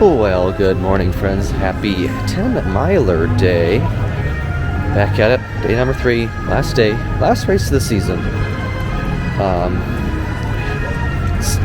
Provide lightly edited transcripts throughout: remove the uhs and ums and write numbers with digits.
Well, good morning, friends. Happy 10-miler day. Back at it. Day number 3. Last day. Last race of the season.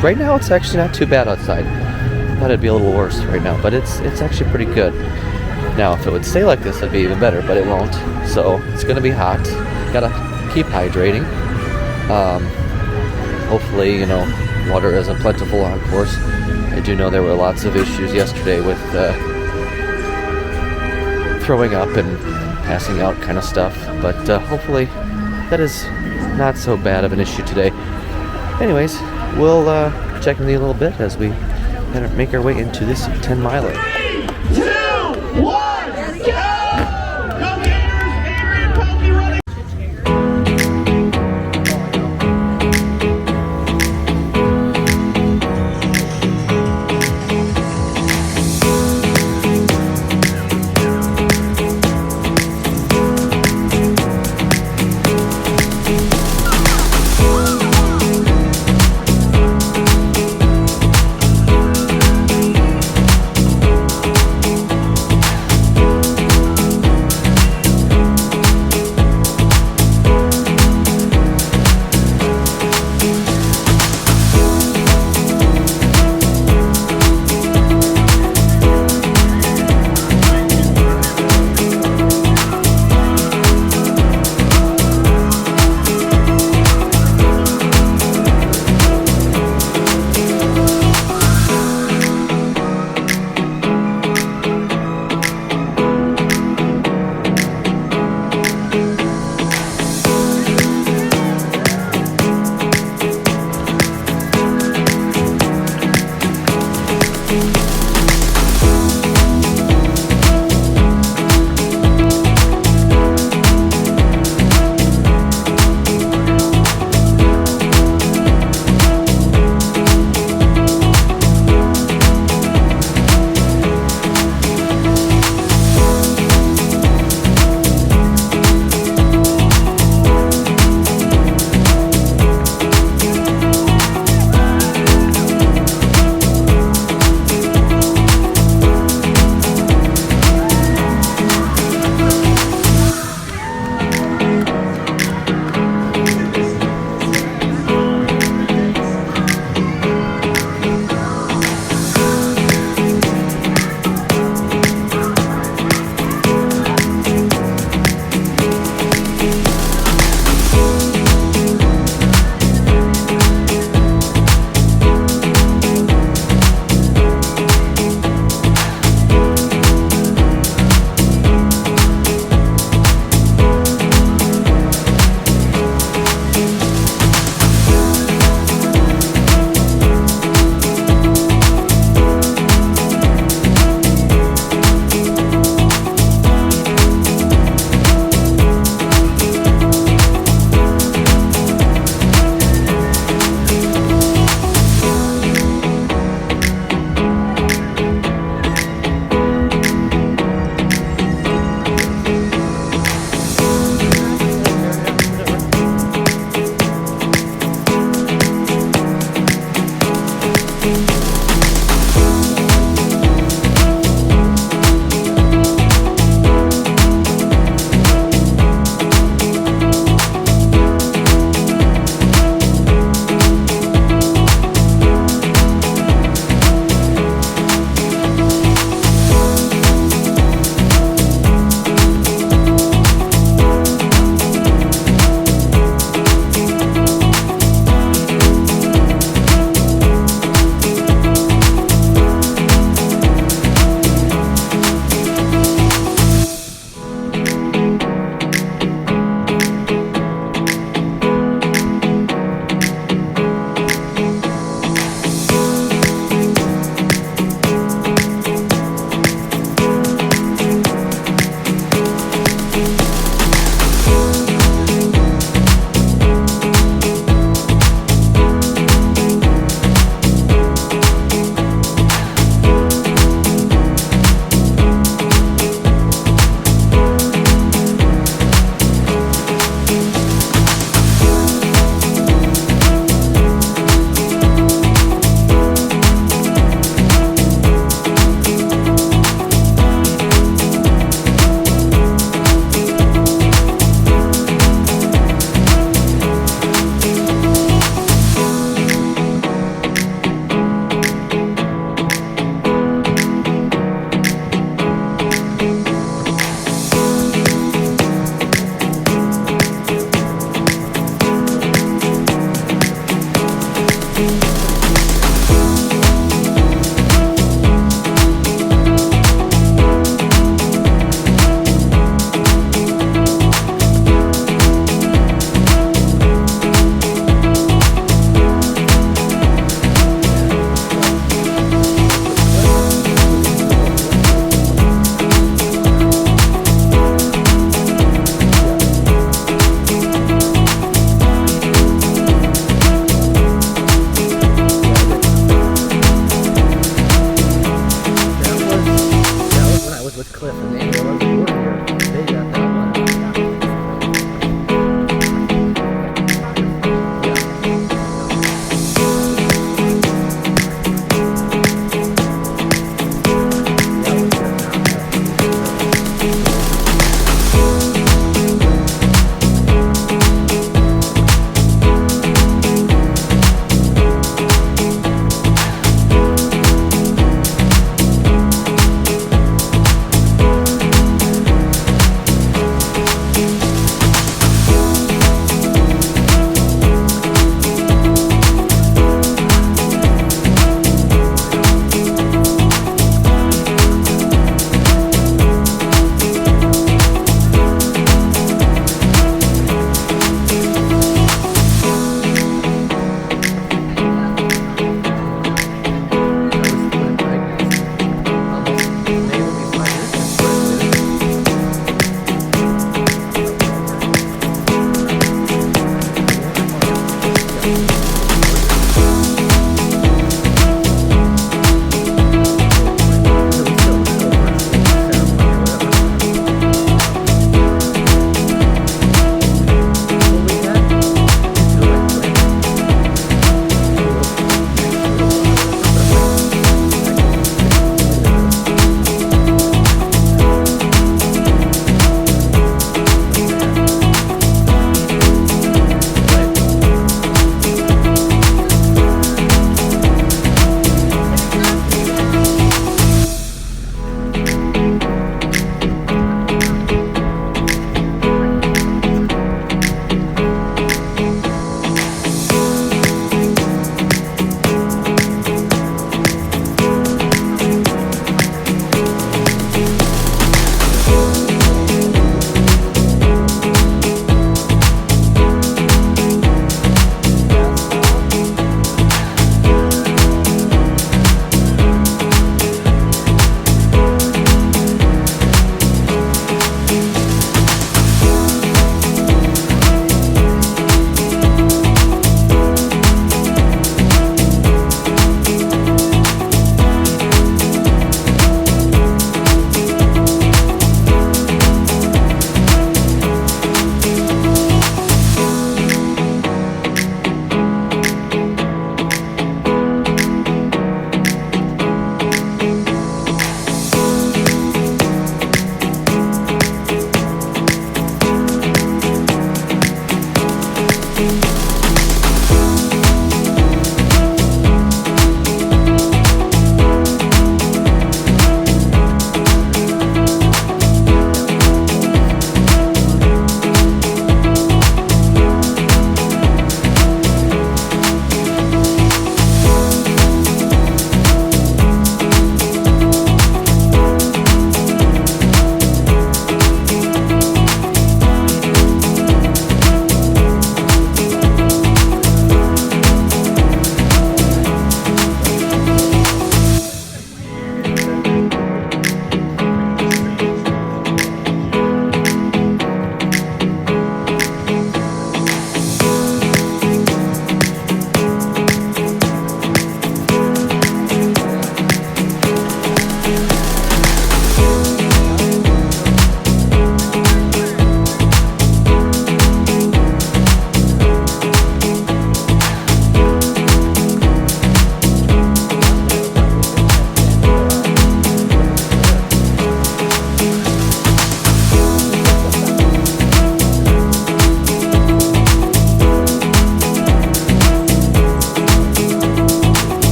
Right now, it's actually not too bad outside. I thought it'd be a little worse right now, but it's actually pretty good. Now, if it would stay like this, it'd be even better, but it won't. So, it's going to be hot. Gotta keep hydrating. Hopefully, water isn't plentiful on course. I do know there were lots of issues yesterday with throwing up and passing out kind of stuff, but hopefully that is not so bad of an issue today. Anyways, we'll check in a little bit as we make our way into this 10-miler. 3, 2, 1, go! Go Gators! Adrian Pelkey running!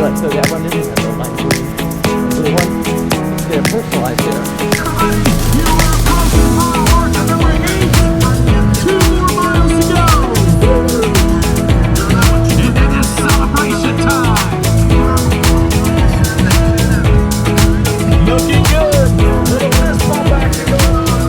like, so that one didn't have no line. So the one, they're personalized here. You are approaching mile marker number 8. 2 more miles to go. And it is celebration time. Looking good. Little fist bump action going on.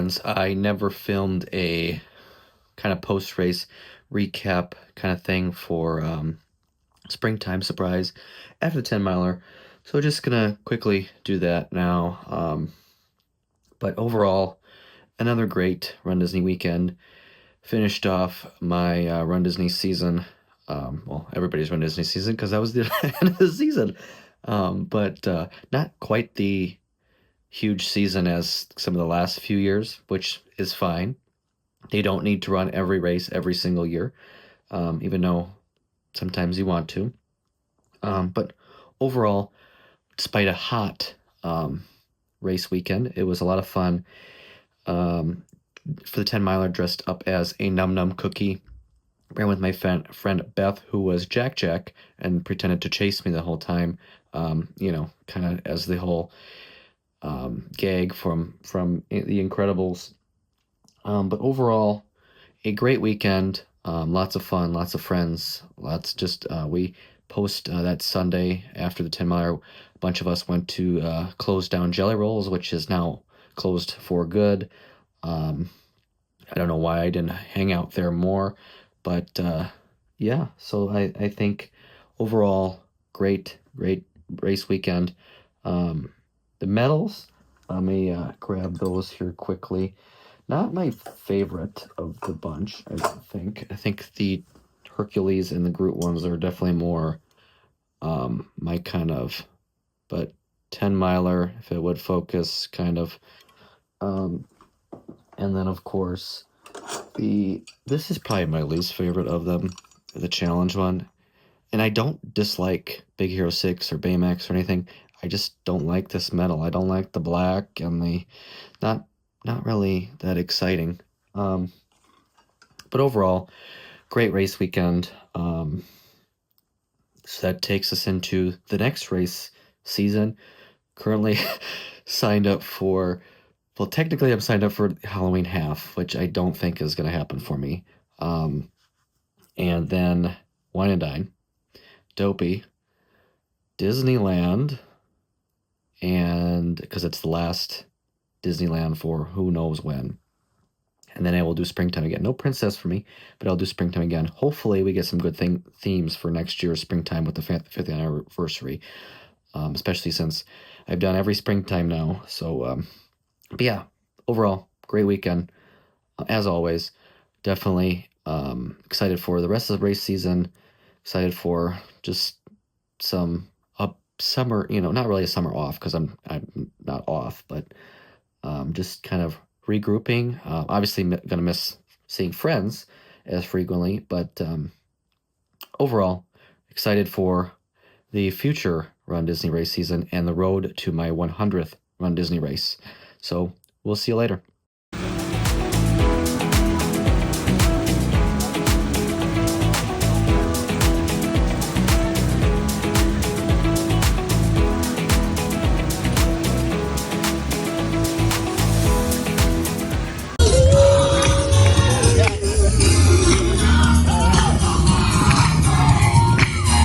friends, I never filmed a kind of post-race recap kind of thing for springtime surprise after the 10 miler. So just gonna quickly do that now. But overall, another great Run Disney weekend. Finished off my Run Disney season. Well, everybody's Run Disney season because that was the end of the season. But not quite the huge season as some of the last few years, which is fine. They don't need to run every race every single year, even though sometimes you want to. But overall, despite a hot race weekend, it was a lot of fun. For the 10 miler, dressed up as a Num Num cookie. Ran with my friend Beth, who was Jack Jack, and pretended to chase me the whole time. Kind of as the whole gag from The Incredibles. But overall, a great weekend. Lots of fun, lots of friends, we post that Sunday after the 10 miler. A bunch of us went to close down Jelly Rolls, which is now closed for good. I don't know why I didn't hang out there more, but yeah, so I think overall, great race weekend. The medals, let me grab those here quickly. Not my favorite of the bunch, I think. I think the Hercules and the Groot ones are definitely more my kind of, but 10 miler, if it would focus, kind of. And then, of course, this is probably my least favorite of them, the challenge one. And I don't dislike Big Hero 6 or Baymax or anything. I just don't like this medal. I don't like the black and the not really that exciting. But overall, great race weekend. So that takes us into the next race season. Currently signed up for, well, technically I'm signed up for Halloween half, which I don't think is going to happen for me. And then Wine and Dine, Dopey, Disneyland, and because it's the last Disneyland for who knows when. And then I will do springtime again. No princess for me, but I'll do springtime again. Hopefully we get some good themes for next year's springtime with the 5th anniversary, especially since I've done every springtime now. So, but yeah, overall, great weekend. As always, definitely excited for the rest of the race season. Excited for just some summer, not really a summer off because I'm not off, but just kind of regrouping. Obviously, gonna miss seeing friends as frequently, but overall, excited for the future Run Disney race season and the road to my 100th Run Disney race. So we'll see you later.